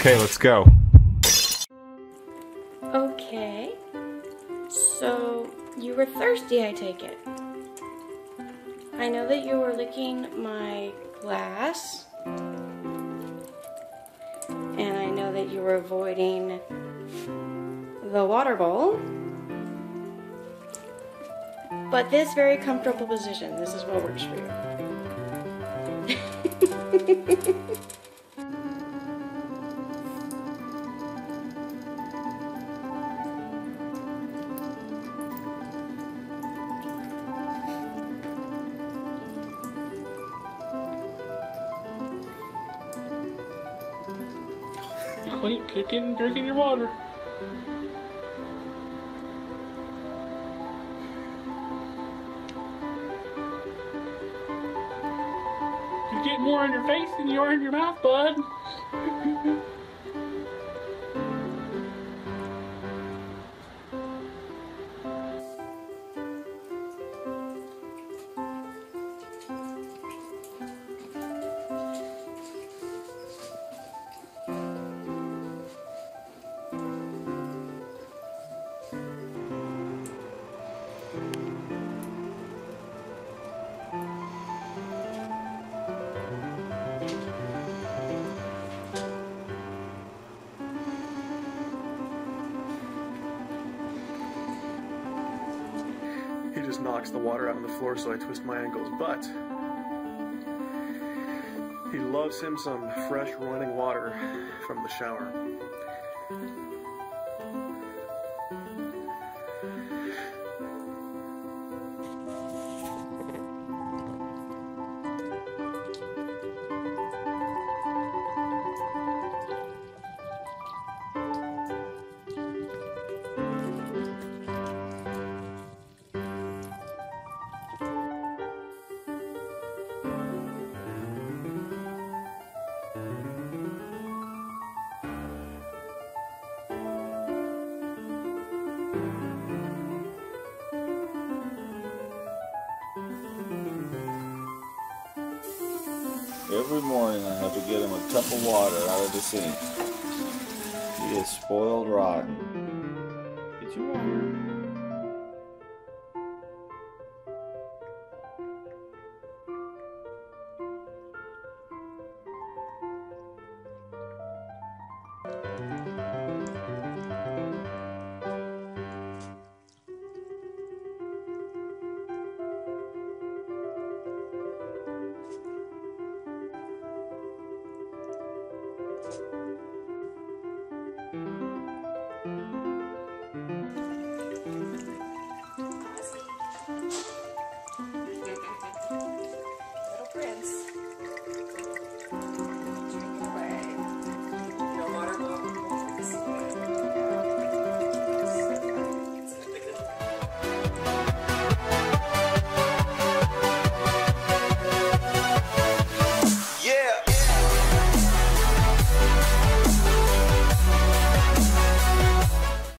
Okay, let's go. Okay. So, you were thirsty, I take it. I know that you were licking my glass. And I know that you were avoiding the water bowl. But this very comfortable position, this is what works for you. Wait, drinking your water. You're getting more on your face than you are in your mouth, bud. He just knocks the water out on the floor, so I twist my ankles, but he loves him some fresh running water from the shower. Every morning I have to get him a cup of water out of the sink. He is spoiled rotten.